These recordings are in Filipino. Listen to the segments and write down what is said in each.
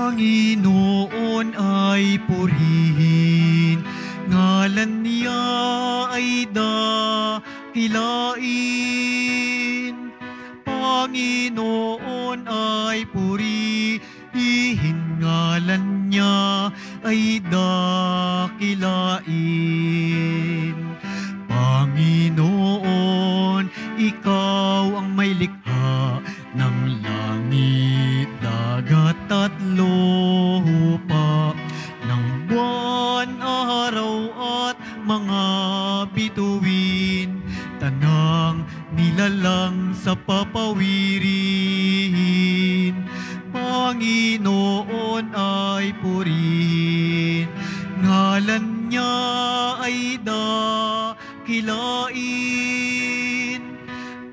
Panginoon ay purihin, ngalan niya ay dakilain. Panginoon ay purihin, ngalan niya ay dakilain. Panginoon, ikaw ang may likha ng langit, dagat at lupa, ng buwan, araw at mga bituin, tanang nilalang sa papawirin. Panginoon ay purihin, ngalan niya ay dakilain.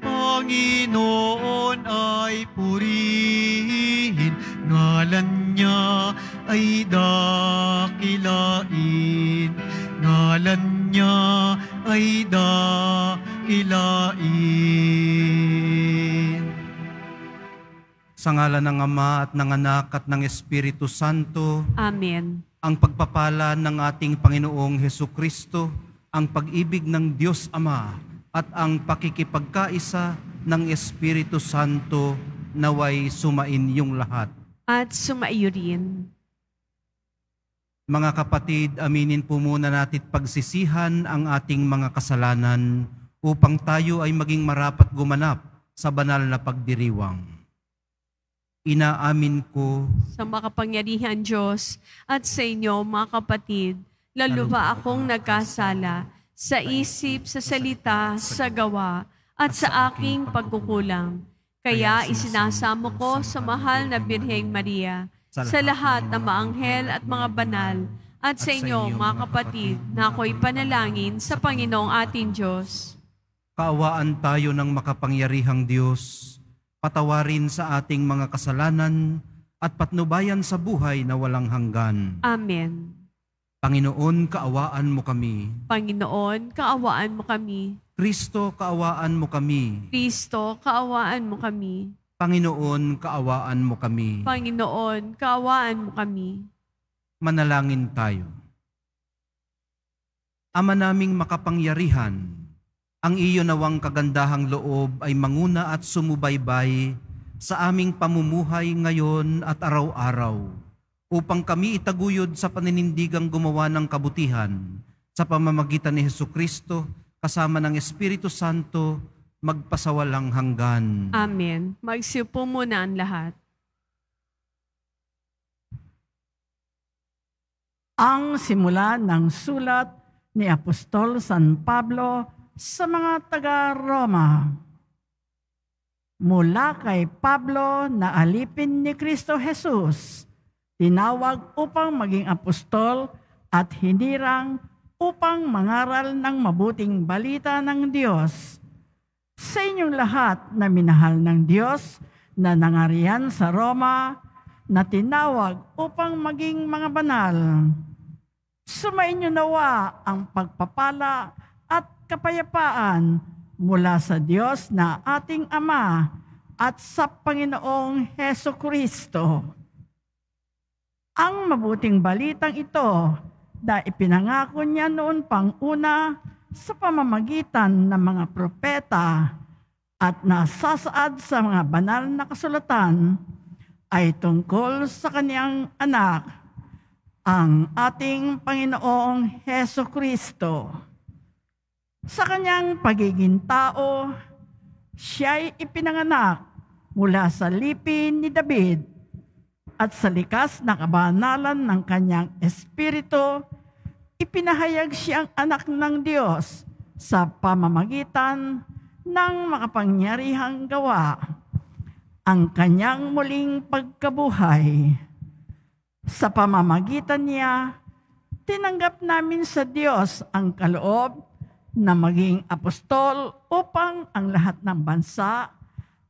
Panginoon ay purihin, ngalan niya ay dakilain. Ngalan niya ay dakilain. Sa ngalan ng Ama at ng Anak at ng Espiritu Santo. Amen. Ang pagpapala ng ating Panginoong Hesukristo, ang pag-ibig ng Diyos Ama, at ang pakikipagkaisa ng Espiritu Santo naway sumain yung lahat. At sumaiyo rin. Mga kapatid, aminin po muna natin pagsisihan ang ating mga kasalanan upang tayo ay maging marapat gumanap sa banal na pagdiriwang. Inaamin ko Sa makapangyarihan Diyos at sa inyo mga kapatid, lalo ba akong nagkasala sa isip, sa salita, sa gawa, at sa aking pagkukulang. Kaya isinasamo ko sa mahal na Birheng Maria, sa lahat ng mga anghel at mga banal, at sa inyo mga kapatid, na ako'y panalangin sa Panginoong ating Diyos. kaawaan tayo ng makapangyarihang Diyos, patawarin sa ating mga kasalanan at patnubayan sa buhay na walang hanggan. Amen. Panginoon, kaawaan mo kami. Panginoon, kaawaan mo kami. Kristo, kaawaan mo kami. Kristo, kaawaan mo kami. Panginoon, kaawaan mo kami. Panginoon, kaawaan mo kami. Manalangin tayo. Ama naming makapangyarihan, ang iyo nawang kagandahang loob ay manguna at sumubaybay sa aming pamumuhay ngayon at araw-araw, upang kami itaguyod sa paninindigang gumawa ng kabutihan sa pamamagitan ni Hesukristo kasama ng Espiritu Santo magpasawalang hanggan. Amen. Magsiupo muna ang lahat. Ang simula ng sulat ni Apostol San Pablo sa mga taga-Roma. Mula kay Pablo na alipin ni Kristo Jesus, tinawag upang maging apostol at hinirang upang mangaral ng mabuting balita ng Diyos. Sa inyong lahat na minahal ng Diyos na nangarihan sa Roma, na tinawag upang maging mga banal. Sumainyo nawa ang pagpapala at kapayapaan mula sa Diyos na ating Ama at sa Panginoong Hesukristo. Ang mabuting balitang ito na ipinangako niya noon pang una sa pamamagitan ng mga propeta at nasasaad sa mga banal na kasulatan ay tungkol sa kaniyang anak, ang ating Panginoong Hesukristo. Sa kanyang pagiging tao, siya'y ipinanganak mula sa lipi ni David at sa likas na kabanalan ng kanyang espiritu, ipinahayag siyang anak ng Diyos sa pamamagitan ng makapangyarihang gawa, ang kanyang muling pagkabuhay. Sa pamamagitan niya, tinanggap namin sa Diyos ang kaloob na maging apostol upang ang lahat ng bansa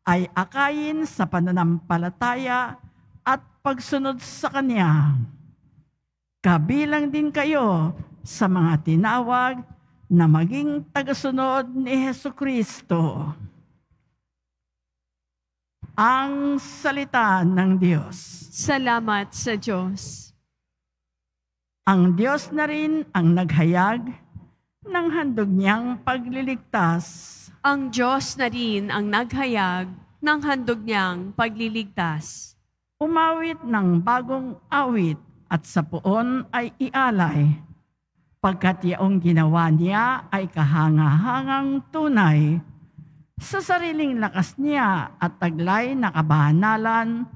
ay akayin sa pananampalataya at pagsunod sa Kanya. Kabilang din kayo sa mga tinawag na maging tagasunod ni Hesukristo. Ang salita ng Diyos. Salamat sa Diyos. Ang Diyos na rin ang naghayag ng handog niyang pagliligtas. Ang Diyos na rin ang naghayag ng handog niyang pagliligtas. Umawit ng bagong awit at sa puon ay ialay. Pagkat yaong ginawa niya ay kahangahangang tunay. Sa sariling lakas niya at taglay na kabanalan,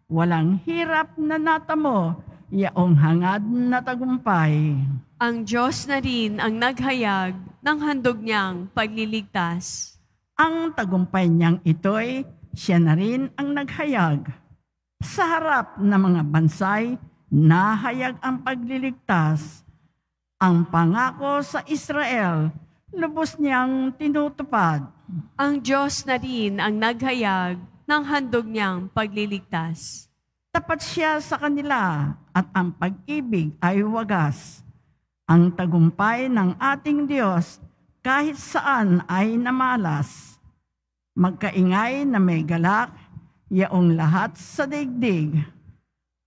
walang hirap na natamo, yaong hangad na tagumpay. Ang Diyos na rin ang naghayag ng handog niyang pagliligtas. Ang tagumpay niyang ito'y siya na rin ang naghayag. Sa harap ng mga bansay, nahayag ang pagliligtas. Ang pangako sa Israel, lubos niyang tinutupad. Ang Diyos na rin ang naghayag ng handog niyang pagliligtas. Tapat siya sa kanila at ang pag-ibig ay wagas. Ang tagumpay ng ating Diyos kahit saan ay namalas. Magkaingay na may galak, yaong lahat sa daigdig.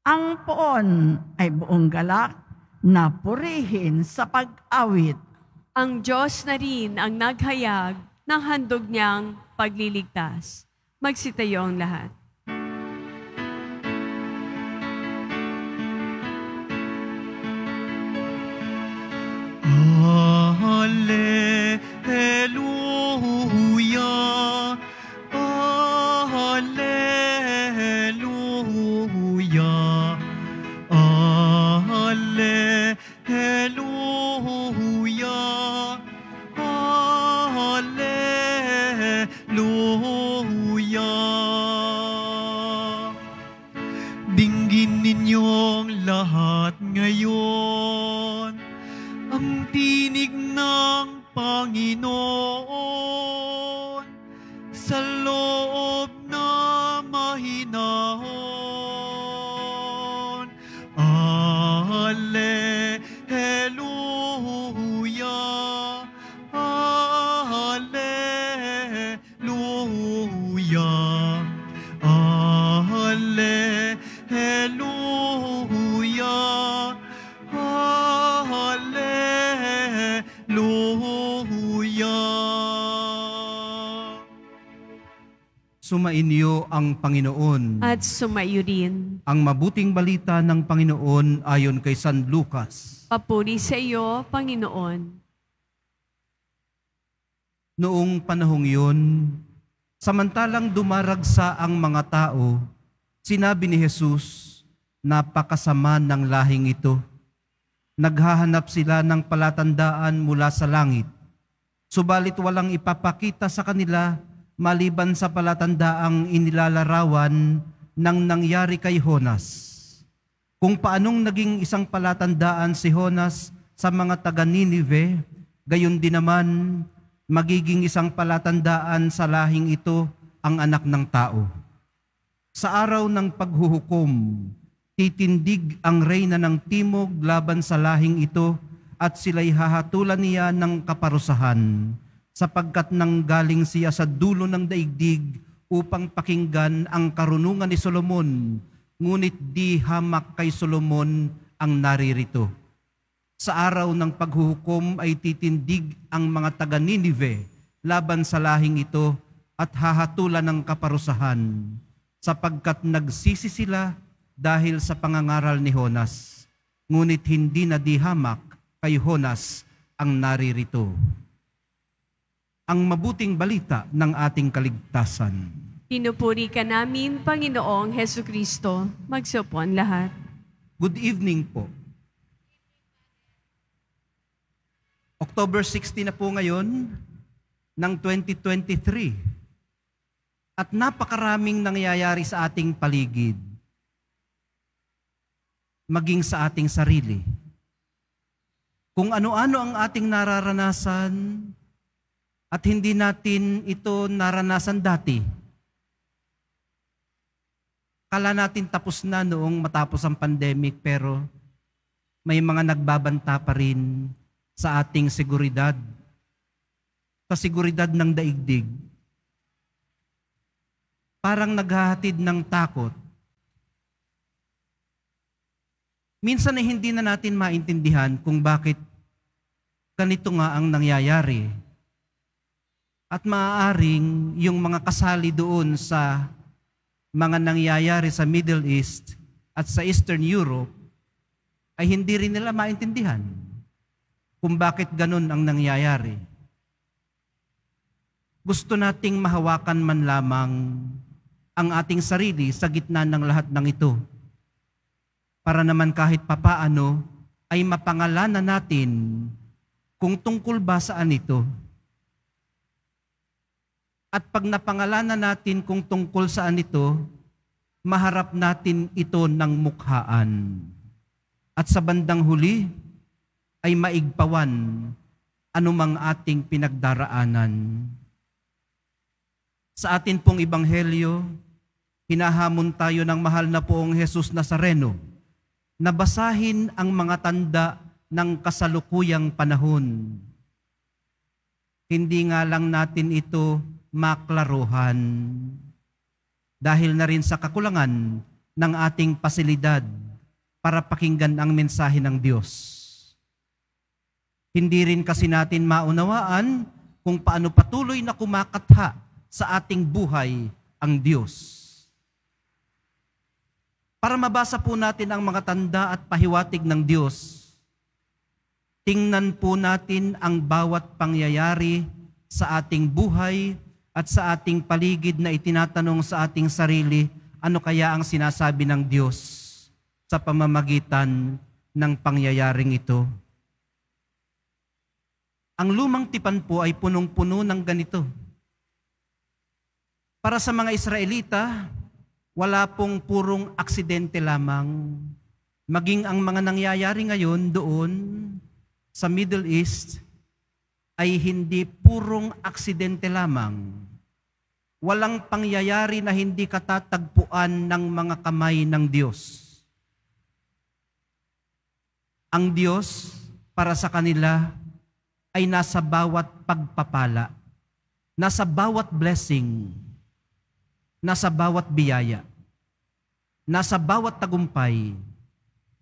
Ang poon ay buong galak na purihin sa pag-awit. Ang Diyos na rin ang naghayag ng handog niyang pagliligtas. Magsitayo ang lahat. Alleluia, Alleluia, Alleluia, Alleluia. Dinggin ninyong lahat ngayon ang tinig ng Panginoon sa loob na mahinahon. Alleluia, Alleluia, Alleluia, Alleluia. Sumainyo ang Panginoon. At sumayo rin. Ang mabuting balita ng Panginoon ayon kay San Lucas. Papuri sa iyo, Panginoon. Noong panahong yun, samantalang dumaragsa ang mga tao, sinabi ni Jesus, napakasama ng lahing ito. Naghahanap sila ng palatandaan mula sa langit. Subalit walang ipapakita sa kanila maliban sa palatandaang inilalarawan ng nangyari kay Jonas. Kung paanong naging isang palatandaan si Jonas sa mga taga-Ninive, gayon din naman magiging isang palatandaan sa lahing ito ang anak ng tao. Sa araw ng paghuhukom, titindig ang reyna ng timog laban sa lahing ito at sila'y hahatulan niya ng kaparusahan, sapagkat nanggaling siya sa dulo ng daigdig upang pakinggan ang karunungan ni Solomon, ngunit di hamak kay Solomon ang naririto. Sa araw ng paghuhukom ay titindig ang mga taga-Ninive laban sa lahing ito at hahatulan ng kaparusahan, sapagkat nagsisi sila dahil sa pangangaral ni Jonas, ngunit hindi na di hamak kay Jonas ang naririto. Ang mabuting balita ng ating kaligtasan. Pinupuri ka namin, Panginoong Hesukristo. Magsupo ang lahat. Good evening po. October 16 na po ngayon ng 2023. At napakaraming nangyayari sa ating paligid. Maging sa ating sarili. Kung ano-ano ang ating nararanasan, at hindi natin ito naranasan dati. Kala natin tapos na noong matapos ang pandemic, pero may mga nagbabanta pa rin sa ating seguridad, sa seguridad ng daigdig. parang naghahatid ng takot. Minsan ay hindi na natin maintindihan kung bakit ganito nga ang nangyayari. At maaaring yung mga kasali doon sa mga nangyayari sa Middle East at sa Eastern Europe ay hindi rin nila maintindihan kung bakit ganun ang nangyayari. Gusto nating mahawakan man lamang ang ating sarili sa gitna ng lahat ng ito para naman kahit papaano ay mapangalanan natin kung tungkol ba saan ito. At pag napangalanan natin kung tungkol saan ito, maharap natin ito ng mukhaan. At sa bandang huli, ay maigpawan anumang ating pinagdaraanan. Sa atin pong ebanghelyo, hinahamon tayo ng mahal na poong Jesus Nazareno na basahin ang mga tanda ng kasalukuyang panahon. Hindi nga lang natin ito maklaruhan dahil na rin sa kakulangan ng ating pasilidad para pakinggan ang mensahe ng Diyos. Hindi rin kasi natin maunawaan kung paano patuloy na kumakatha sa ating buhay ang Diyos. Para mabasa po natin ang mga tanda at pahiwatig ng Diyos, tingnan po natin ang bawat pangyayari sa ating buhay at sa ating paligid na itinatanong sa ating sarili, ano kaya ang sinasabi ng Diyos sa pamamagitan ng pangyayaring ito. Ang lumang tipan po ay punong-puno ng ganito. Para sa mga Israelita, wala pong purong aksidente lamang. Maging ang mga nangyayari ngayon doon sa Middle East ay hindi purong aksidente lamang. Walang pangyayari na hindi katatagpuan ng mga kamay ng Diyos. Ang Diyos para sa kanila ay nasa bawat pagpapala, nasa bawat blessing, nasa bawat biyaya, nasa bawat tagumpay,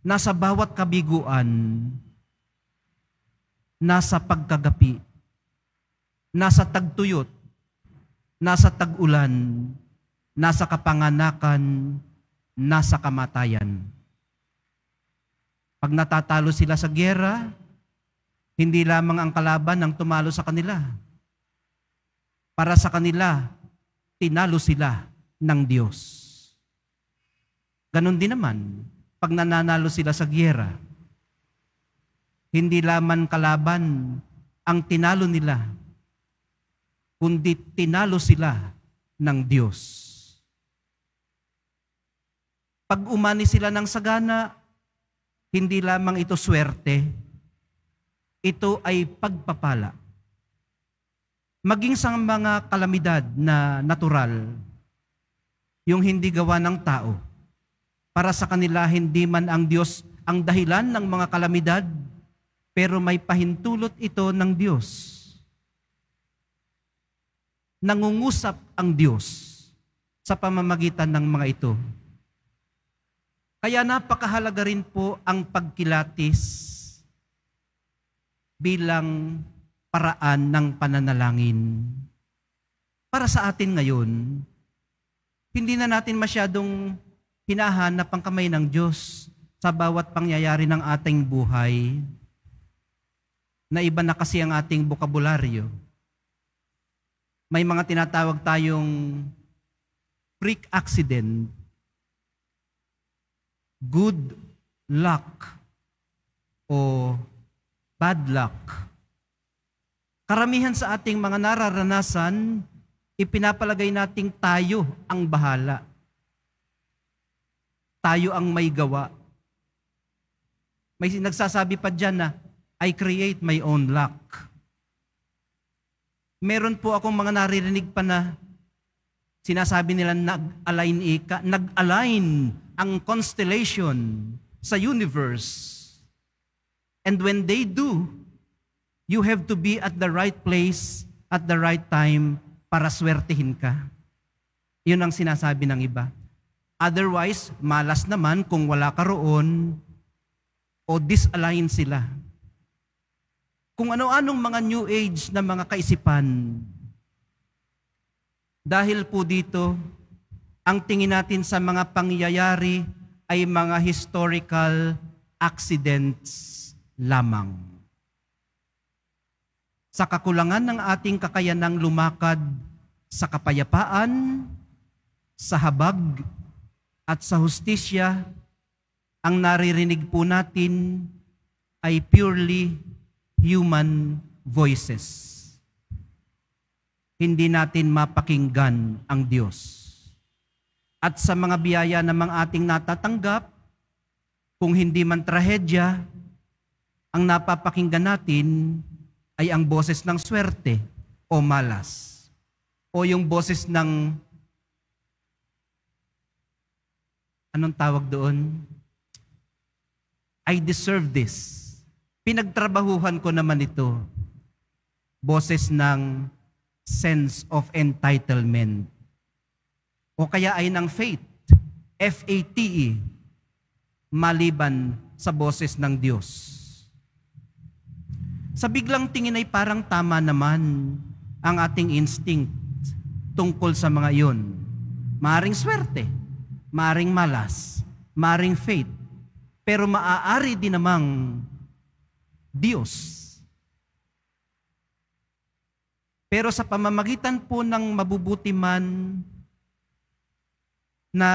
nasa bawat kabiguan, nasa pagkagapi, nasa tagtuyot, nasa tag-ulan, nasa kapanganakan, nasa kamatayan. Pag natatalo sila sa giyera, hindi lamang ang kalaban ang tumalo sa kanila. Para sa kanila, tinalo sila ng Diyos. Ganon din naman, pag nananalo sila sa giyera, hindi lamang kalaban ang tinalo nila, kundi tinalo sila ng Diyos. Pag umani sila ng sagana, hindi lamang ito swerte, ito ay pagpapala. Maging sa mga kalamidad na natural, yung hindi gawa ng tao, para sa kanila hindi man ang Diyos ang dahilan ng mga kalamidad, pero may pahintulot ito ng Diyos. Nangungusap ang Diyos sa pamamagitan ng mga ito. Kaya napakahalaga rin po ang pagkilatis bilang paraan ng pananalangin. Para sa atin ngayon, hindi na natin masyadong hinahanap ang kamay ng Diyos sa bawat pangyayari ng ating buhay. Na iba na kasi ang ating bokabularyo. May mga tinatawag tayong freak accident, good luck, o bad luck. Karamihan sa ating mga nararanasan, ipinapalagay nating tayo ang bahala. Tayo ang may gawa. May nagsasabi pa dyan na, I create my own luck. Meron po akong mga naririnig pa na sinasabi nila nag-align ang constellation sa universe. And when they do, you have to be at the right place at the right time para swertihin ka. Yun ang sinasabi ng iba. Otherwise, malas naman kung wala ka roon o disalign sila. Kung ano-anong mga New Age na mga kaisipan. Dahil po dito, ang tingin natin sa mga pangyayari ay mga historical accidents lamang. Sa kakulangan ng ating kakayanang lumakad sa kapayapaan, sa habag, at sa hustisya, ang naririnig po natin ay purely human voices. Hindi natin mapakinggan ang Diyos. At sa mga biyaya namang ating natatanggap, kung hindi man trahedya, ang napapakinggan natin ay ang boses ng swerte o malas. O yung boses ng, anong tawag doon? I deserve this. Pinagtrabahuhan ko naman ito. Boses ng sense of entitlement. O kaya ay ng faith, F-A-T-E, maliban sa boses ng Diyos. Sa biglang tingin ay parang tama naman ang ating instinct tungkol sa mga iyon. Maaring swerte, maaring malas, maaring faith, pero maaari din namang Diyos. Pero sa pamamagitan po ng mabubuti man na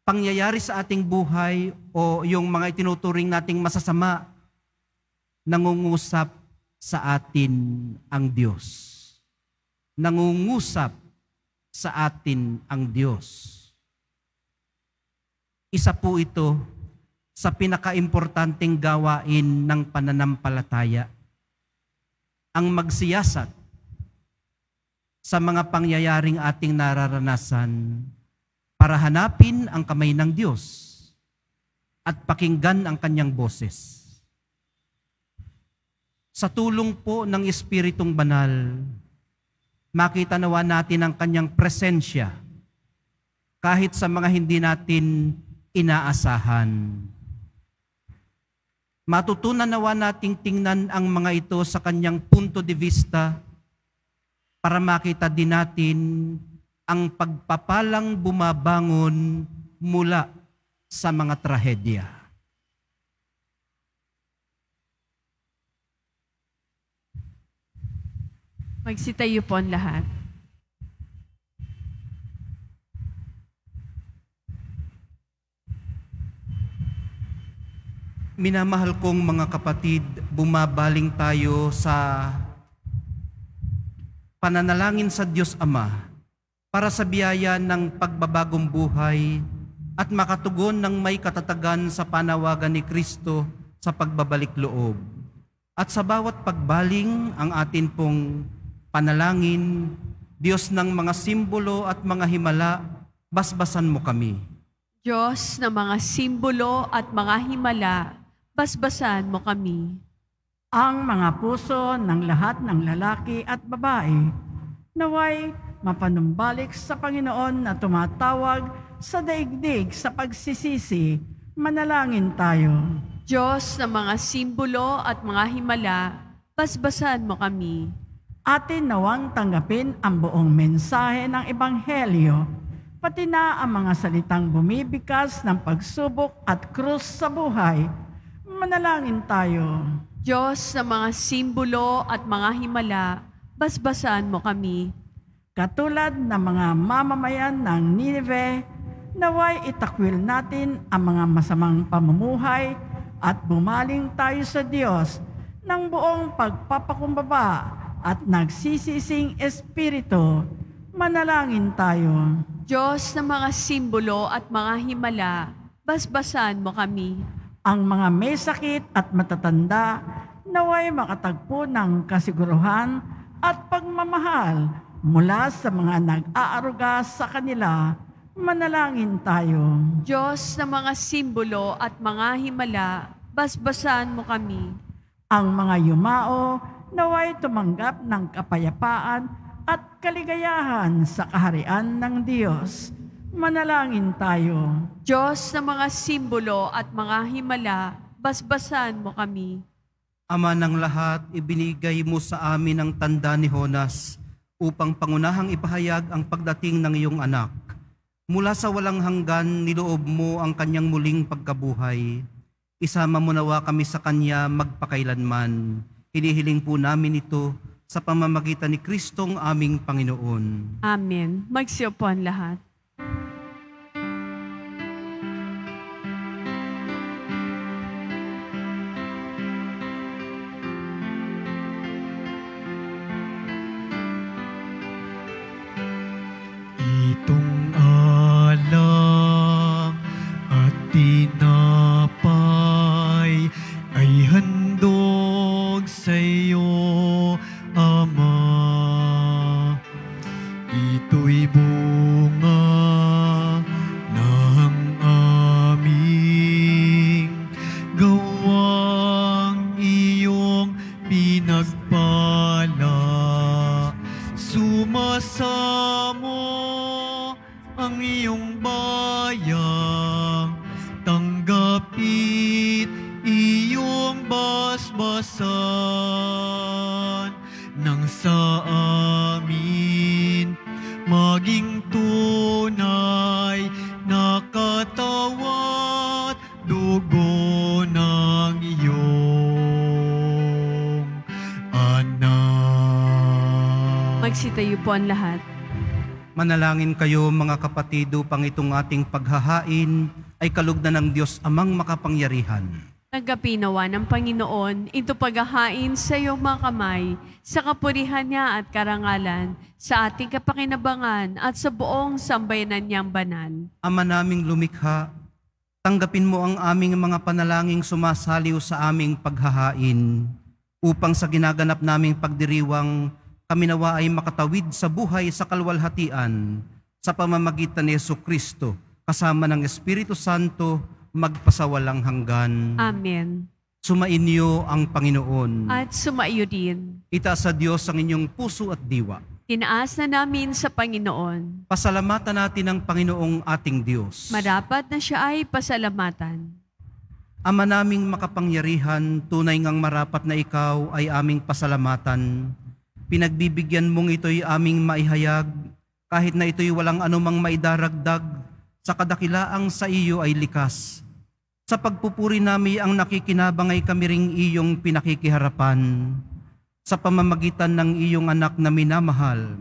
pangyayari sa ating buhay o yung mga itinuturing nating masasama, nangungusap sa atin ang Diyos. Nangungusap sa atin ang Diyos. Isa po ito sa pinakaimportanteng gawain ng pananampalataya. Ang magsiyasat sa mga pangyayaring ating nararanasan para hanapin ang kamay ng Diyos at pakinggan ang kanyang boses. Sa tulong po ng Espiritong Banal, makita nawa natin ang kanyang presensya kahit sa mga hindi natin inaasahan. Matutunan nawa nating tingnan ang mga ito sa kanyang punto de vista para makita din natin ang pagpapalang bumabangon mula sa mga trahedya. Magsitayo po ang lahat. Minamahal kong mga kapatid, bumabaling tayo sa pananalangin sa Diyos Ama para sa biyaya ng pagbabagong buhay at makatugon ng may katatagan sa panawagan ni Kristo sa pagbabalik loob. At sa bawat pagbaling ang atin pong panalangin, Diyos ng mga simbolo at mga himala, basbasan mo kami. Diyos ng mga simbolo at mga himala, basbasan mo kami. Ang mga puso ng lahat ng lalaki at babae, naway mapanumbalik sa Panginoon na tumatawag sa daigdig sa pagsisisi, manalangin tayo. Diyos ng mga simbolo at mga himala, basbasan mo kami. Atin nawang tanggapin ang buong mensahe ng Ebanghelyo, pati na ang mga salitang bumibikas ng pagsubok at krus sa buhay. Manalangin tayo. Diyos ng mga simbolo at mga himala, basbasan mo kami. Katulad ng mga mamamayan ng Nineveh, naway itakwil natin ang mga masamang pamumuhay at bumaling tayo sa Diyos ng buong pagpapakumbaba at nagsisising espiritu. Manalangin tayo. Diyos ng mga simbolo at mga himala, basbasan mo kami. Ang mga may sakit at matatanda, naway makatagpo ng kasiguruhan at pagmamahal mula sa mga nag-aaruga sa kanila. Manalangin tayo. Diyos ng mga simbolo at mga himala, basbasan mo kami. Ang mga yumao, naway tumanggap ng kapayapaan at kaligayahan sa kaharian ng Diyos. Manalangin tayo. Diyos ng mga simbolo at mga himala, basbasan mo kami. Ama ng lahat, ibinigay mo sa amin ang tanda ni Jonas upang pangunahang ipahayag ang pagdating ng iyong anak. Mula sa walang hanggan, niloob mo ang kanyang muling pagkabuhay. Isama mo nawa kami sa kanya magpakailanman. Hinihiling po namin ito sa pamamagitan ni Kristong aming Panginoon. Amen. Magsiupo ang lahat. Itong alak at tinapay ay handog sa iyo, Ama. Ito'y bunga ng aming gawang iyong pinagpala. Sumasamo ang iyong bayang, tanggapit iyong basbasan, nang sa amin maging tunay na katawat dugo ng iyong anak. Magsitayo po ang lahat. Manalangin kayo mga kapatid upang itong ating paghahain ay kalugdan ng Diyos Amang makapangyarihan. Nagkapinawa ng Panginoon, ito paghahain sa iyong mga kamay, sa kapurihan niya at karangalan, sa ating kapakinabangan at sa buong sambayanan niyang banal. Ama naming lumikha, tanggapin mo ang aming mga panalangin sumasaliw sa aming paghahain, upang sa ginaganap naming pagdiriwang, kami nawa ay makatawid sa buhay sa kalwalhatian sa pamamagitan ni Jesucristo kasama ng Espiritu Santo magpasawalang hanggan. Amen. Sumainyo ang Panginoon. At sumaiyo din. Itaas sa Diyos ang inyong puso at diwa. Tinaas na namin sa Panginoon. Pasalamatan natin ang Panginoong ating Diyos. Marapat na siya ay pasalamatan. Ama naming makapangyarihan, tunay ngang marapat na ikaw ay aming pasalamatan. Pinagbibigyan mong ito'y aming maihayag, kahit na ito'y walang anumang maidaragdag, sa kadakilaang sa iyo ay likas. Sa pagpupuri nami ang nakikinabang ay kami ring iyong pinakikiharapan, sa pamamagitan ng iyong anak na minamahal.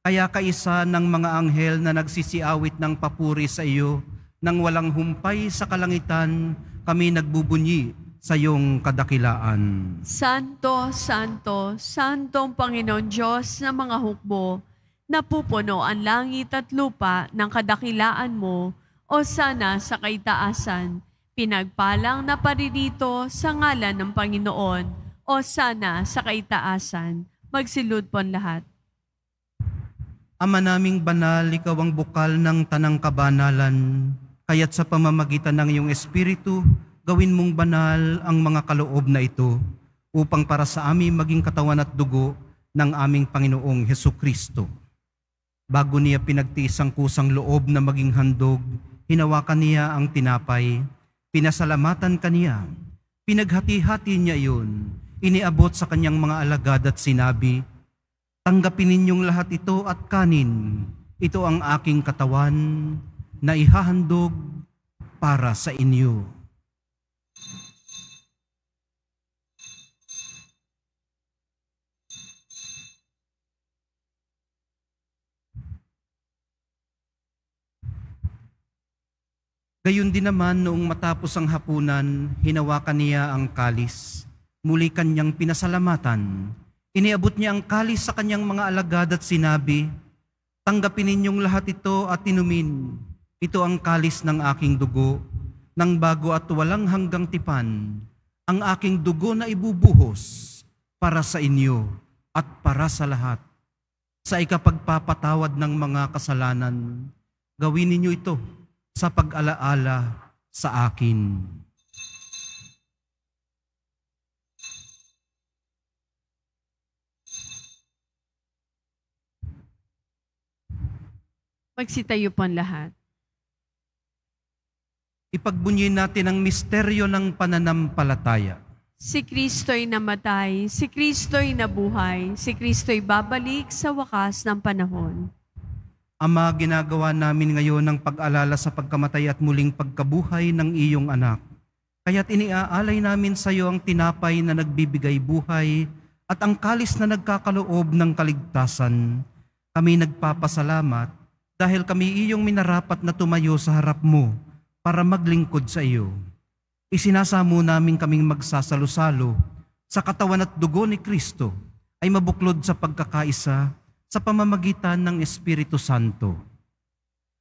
Kaya kaisa ng mga anghel na nagsisiawit ng papuri sa iyo, nang walang humpay sa kalangitan, kami nagbubunyi sa iyong kadakilaan. Santo, Santo, Santong Panginoon Diyos ng mga hukbo, napupuno ang langit at lupa ng kadakilaan mo, o sana sa kaitaasan. Pinagpalang na paririto sa ngalan ng Panginoon, o sana sa kaitaasan. Magsilud po ang lahat. Ama naming banal, ikaw ang bukal ng tanang kabanalan, kaya't sa pamamagitan ng iyong Espiritu, gawin mong banal ang mga kaloob na ito upang para sa amin maging katawan at dugo ng aming Panginoong Hesukristo. Bago niya pinagtiis ang kusang loob na maging handog, hinawakan niya ang tinapay, pinasalamatan kaniya, pinaghati-hati niya iyon, iniabot sa kanyang mga alagad at sinabi, "Tanggapin ninyong lahat ito at kanin, ito ang aking katawan na ihahandog para sa inyo." Gayon din naman noong matapos ang hapunan, hinawakan niya ang kalis. Muli kanyang pinasalamatan. Iniabot niya ang kalis sa kanyang mga alagad at sinabi, "Tanggapin ninyong lahat ito at inumin. Ito ang kalis ng aking dugo, ng bago at walang hanggang tipan, ang aking dugo na ibubuhos para sa inyo at para sa lahat. Sa ikapagpapatawad ng mga kasalanan, gawin ninyo ito sa pag-alaala sa akin." Magsitayo po ang lahat. Ipagbunyin natin ang misteryo ng pananampalataya. Si Kristo'y namatay, si Kristo'y nabuhay, si Kristo'y babalik sa wakas ng panahon. Ama, ginagawa namin ngayon ang pag-alala sa pagkamatay at muling pagkabuhay ng iyong anak. Kaya't iniaalay namin sa iyo ang tinapay na nagbibigay buhay at ang kalis na nagkakaloob ng kaligtasan. Kami nagpapasalamat dahil kami iyong minarapat na tumayo sa harap mo para maglingkod sa iyo. Isinasamo namin kaming magsasalo-salo sa katawan at dugo ni Kristo ay mabuklod sa pagkakaisa sa pamamagitan ng Espiritu Santo.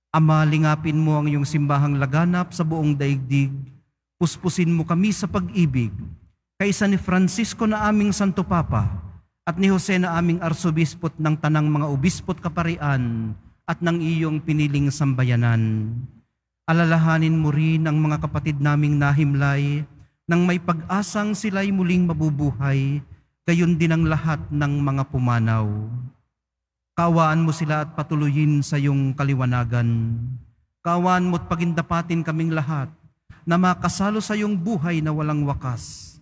Ama, lingapin mo ang iyong simbahang laganap sa buong daigdig. Puspusin mo kami sa pag-ibig. Kaisa ni Francisco na aming Santo Papa at ni Jose na aming Arsobispot ng tanang mga obispot kaparian at ng iyong piniling sambayanan. Alalahanin mo rin ang mga kapatid naming nahimlay nang may pag-asang sila'y muling mabubuhay, gayon din ang lahat ng mga pumanaw. Kaawaan mo sila at patuloyin sa iyong kaliwanagan. Kaawaan mo't pagindapatin kaming lahat na makasalo sa iyong buhay na walang wakas.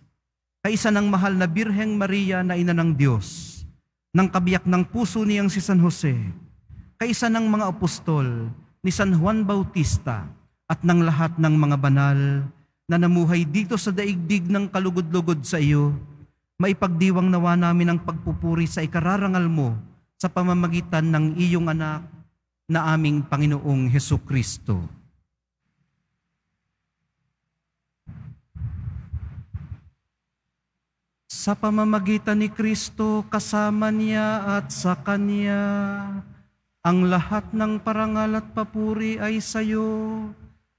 Kaisa ng mahal na Birheng Maria na ina ng Diyos, ng kabiyak ng puso niyang si San Jose, kaisa ng mga apostol ni San Juan Bautista at ng lahat ng mga banal na namuhay dito sa daigdig ng kalugod-lugod sa iyo, maipagdiwang nawa namin ang pagpupuri sa ikararangal mo sa pamamagitan ng iyong anak na aming Panginoong Hesukristo. Sa pamamagitan ni Kristo, kasama niya at sa Kanya, ang lahat ng parangal at papuri ay sa iyo,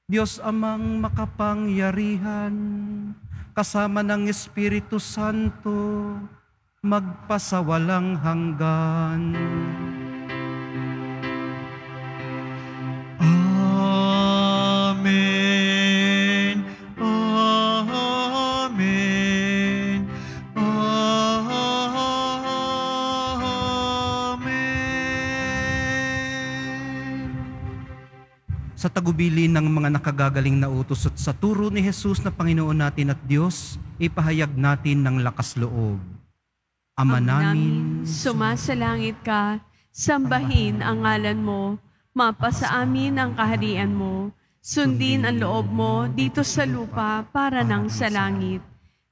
Diyos Amang makapangyarihan, kasama ng Espiritu Santo, magpasawalang hanggan. Amen. Amen. Amen. Sa tagubilin ng mga nakagagaling na utos at sa turo ni Jesus na Panginoon natin at Diyos, ipahayag natin ng lakas loob. Ama namin, sumasalangit ka, sambahin ang ngalan mo, mapasa amin ang kaharian mo, sundin ang loob mo dito sa lupa para nang sa langit.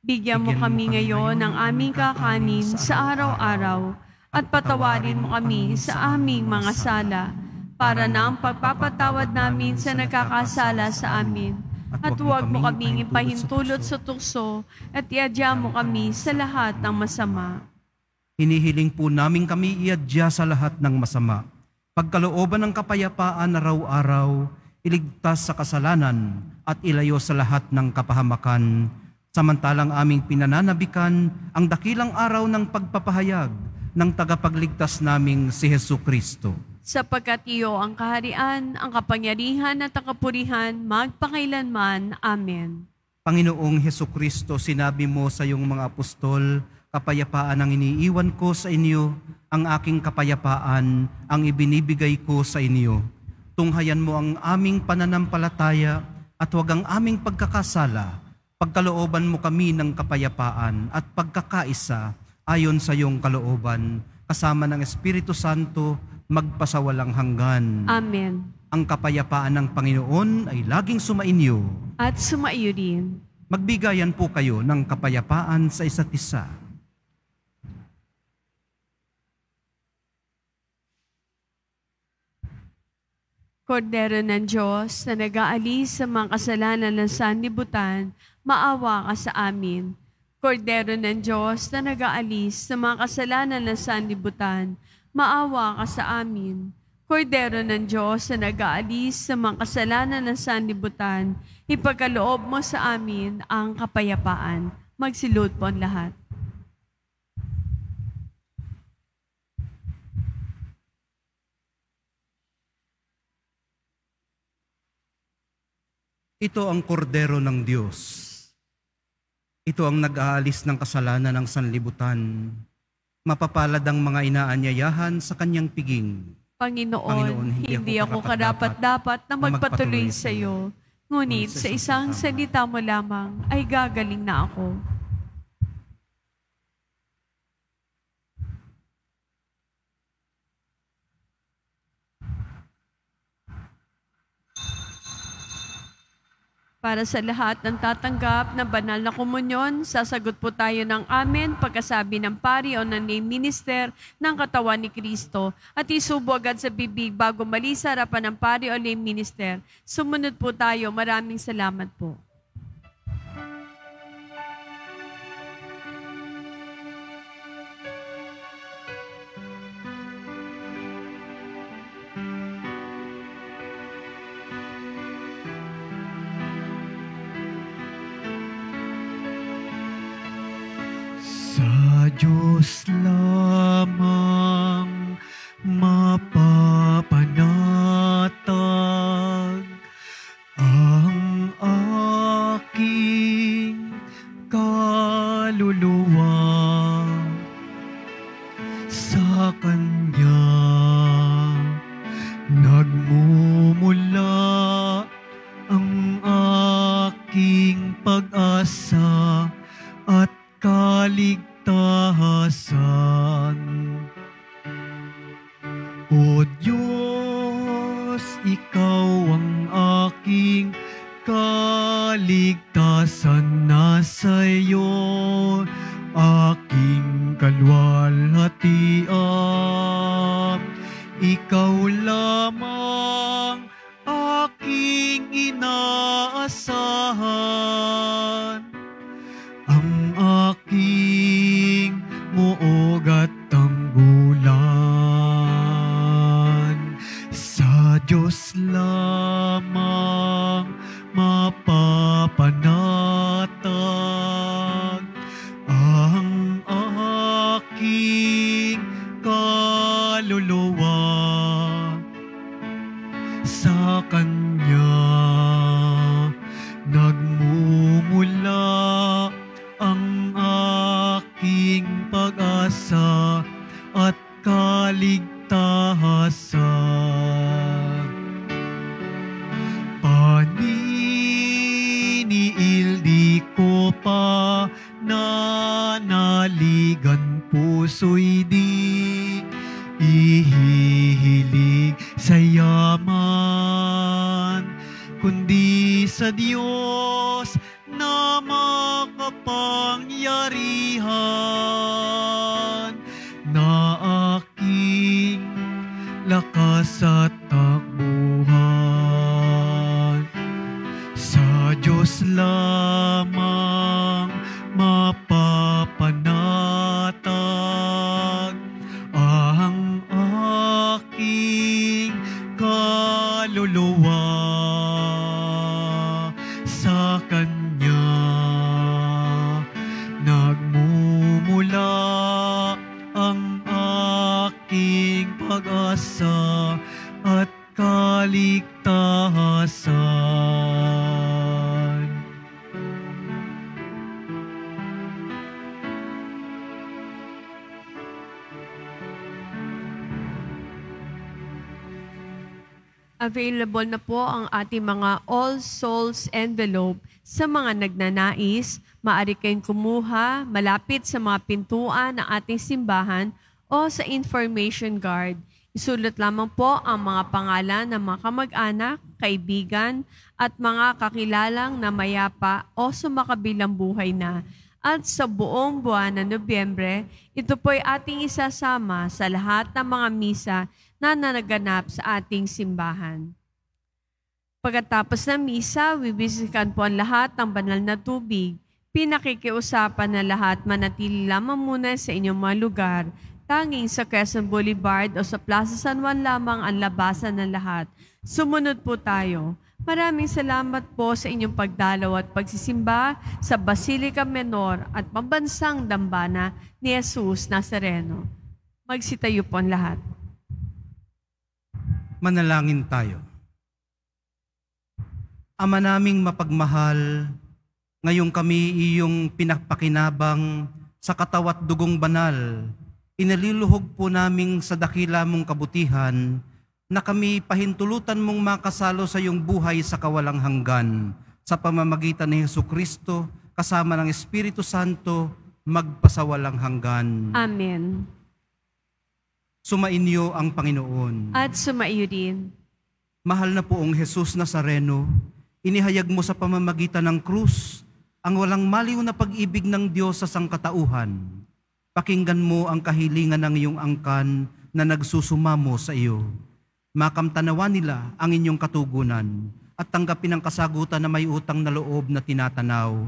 Bigyan mo kami ngayon ng aming kakanin sa araw-araw at patawarin mo kami sa aming mga sala para na ang pagpapatawad namin sa nagkakasala sa amin. At huwag mo kaming ipahintulot sa tukso at iadya mo kami sa lahat ng masama. hinihiling po namin kami iadya sa lahat ng masama. Pagkalooban ng kapayapaan araw-araw, iligtas sa kasalanan at ilayo sa lahat ng kapahamakan. Samantalang aming pinananabikan ang dakilang araw ng pagpapahayag ng tagapagligtas naming si Hesukristo. Sapagkat iyo ang kaharian, ang kapangyarihan at ang kapurihan, magpakailanman. Amen. Panginoong Hesukristo, sinabi mo sa iyong mga apostol, kapayapaan ang iniiwan ko sa inyo, ang aking kapayapaan ang ibinibigay ko sa inyo. Tunghayan mo ang aming pananampalataya at huwag ang aming pagkakasala. Pagkalooban mo kami ng kapayapaan at pagkakaisa ayon sa iyong kalooban, kasama ng Espiritu Santo, magpasawalang hanggan. Amen. Ang kapayapaan ng Panginoon ay laging sumainyo. At sumaiyo din. Magbigayan po kayo ng kapayapaan sa isa't isa. Kordero ng Diyos na nag-aalis sa mga kasalanan ng sanlibutan, maawa ka sa amin. Kordero ng Diyos na nag-aalis sa mga kasalanan ng sanlibutan, maawa ka sa amin. Kordero ng Diyos na nag-aalis sa mga kasalanan ng sanlibutan, ipagkaloob mo sa amin ang kapayapaan. Magsilod po ang lahat. Ito ang kordero ng Diyos. Ito ang nag-aalis ng kasalanan ng sanlibutan. Mapapalad ang mga inaanyayahan sa kanyang piging. Panginoon, hindi ako karapat-dapat na magpatuloy sa iyo. Ngunit sa isang salita mo lamang ay gagaling na ako. Para sa lahat ng tatanggap ng banal na komunyon, sasagot po tayo ng amen pagkasabi ng pari o ng lay minister ng katawan ni Kristo at isubo agad sa bibig bago mali sa harapan ng pari o lay minister. Sumunod po tayo. Maraming salamat po. Sa Diyos lamang mapapanatag ang aking kaluluwa. Sa Kanya nagmumula ang aking pag-asa at kaligtasan. O Diyos, Ikaw ang aking kaligtasan. Nasa iyo aking kalwalhatian. Ikaw lamang aking inaasahan. Ang aking muog at tanggulan. Sa Diyos lamang mapapanatag ang aking kaluluwa. Sa Kanya nagmumula ang aking pag-asa at kaligtasan. Paniniil di ko pa nanaligan, puso'y di ihihilig sa yaman, kundi sa Diyos na makapangyarihan, na aking lakas at takbuhan. Sa Diyos lamang mapapanatag ang aking kaluluwa. Sa Kanya nagmumula ang aking pag-asa at kaligtasan. Available na po ang ating mga All Souls envelope sa mga nagnanais. Maaari kayong kumuha malapit sa mga pintuan ng ating simbahan o sa information card. Isulat lamang po ang mga pangalan ng mga kamag-anak, kaibigan, at mga kakilalang na mayapa o sumakabilang buhay na. At sa buong buwan ng Nobyembre, ito po'y ating isasama sa lahat ng mga misa na nanaganap sa ating simbahan. Pagkatapos ng misa, bibisikan po ang lahat ng banal na tubig. Pinakikiusapan na lahat manatili lamang muna sa inyong mga lugar. Tanging sa Quezon Boulevard o sa Plaza San Juan lamang ang labasan ng lahat. Sumunod po tayo. Maraming salamat po sa inyong pagdalaw at pagsisimba sa Basilica Menor at Pambansang Dambana ni Jesus Nazareno. Magsitayo po ang lahat. Manalangin tayo. Ama naming mapagmahal, ngayong kami iyong pinapakinabang sa katawat dugong banal, inaliluhog po naming sa dakila mong kabutihan na kami pahintulutan mong makasalo sa iyong buhay sa kawalang hanggan, sa pamamagitan ni Hesukristo, kasama ng Espiritu Santo, magpasawalang hanggan. Amen. Sumainyo ang Panginoon. At sumaiyo din. Mahal na poong Jesus Nazareno, inihayag mo sa pamamagitan ng krus ang walang maliw na pag-ibig ng Diyos sa sangkatauhan. Pakinggan mo ang kahilingan ng iyong angkan na nagsusumamo sa iyo. Makamtanawan nila ang inyong katugunan at tanggapin ang kasagutan na may utang na loob na tinatanaw.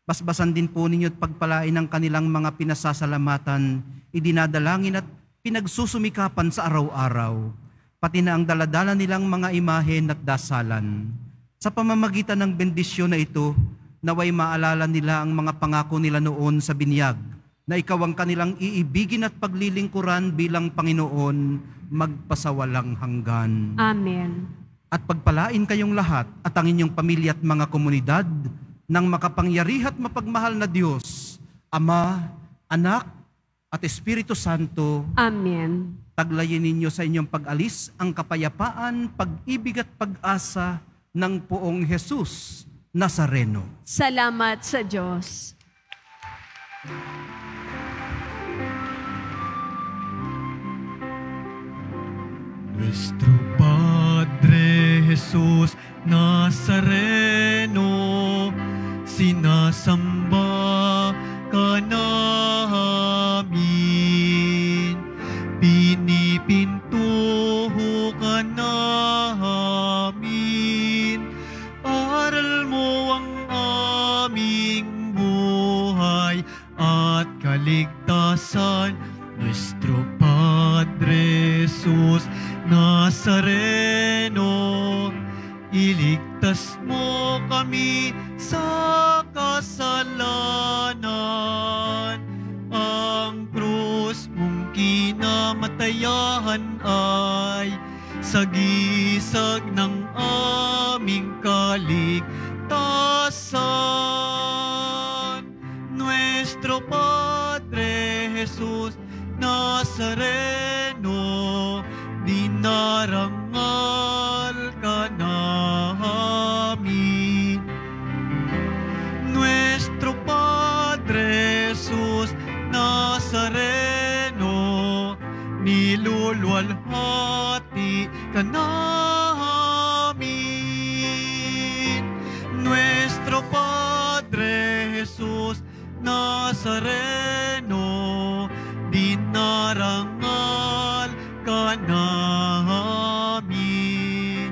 Basbasan din po ninyo at pagpalain ang kanilang mga pinasasalamatan, idinadalangin at pinagsusumikapan sa araw-araw, pati na ang daladala nilang mga imahen at dasalan. Sa pamamagitan ng bendisyon na ito, naway maalala nila ang mga pangako nila noon sa binyag, na ikaw ang kanilang iibigin at paglilingkuran bilang Panginoon, magpasawalang hanggan. Amen. At pagpalain kayong lahat at ang inyong pamilya at mga komunidad ng makapangyarihan at mapagmahal na Diyos, Ama, Anak, at Espiritu Santo. Amen. Taglayin ninyo sa inyong pag-alis ang kapayapaan, pag-ibig at pag-asa ng poong Jesus Nazareno. Salamat sa Diyos. Nuestro Padre Jesus Nazareno, sinasamba ka namin, pinipintuho ka namin, aral mo ang aming buhay at kaligtasan. Nuestro Padre Jesus Nazareno, iligtas mo kami sa kasalanan. Ang krus mong kinamatayan ay sagisag ng aming kaligtasan. Nuestro Padre Jesus Nazareno, dinarangal ka namin. Nuestro Padre Jesus Nazareno, niluluwalhati ka namin. Nuestro Padre Jesus Nazareno, dinarangal ka namin.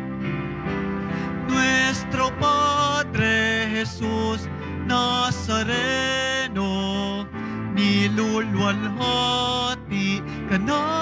Nuestro Padre Jesus Nazareno, niluluwalhati ka namin.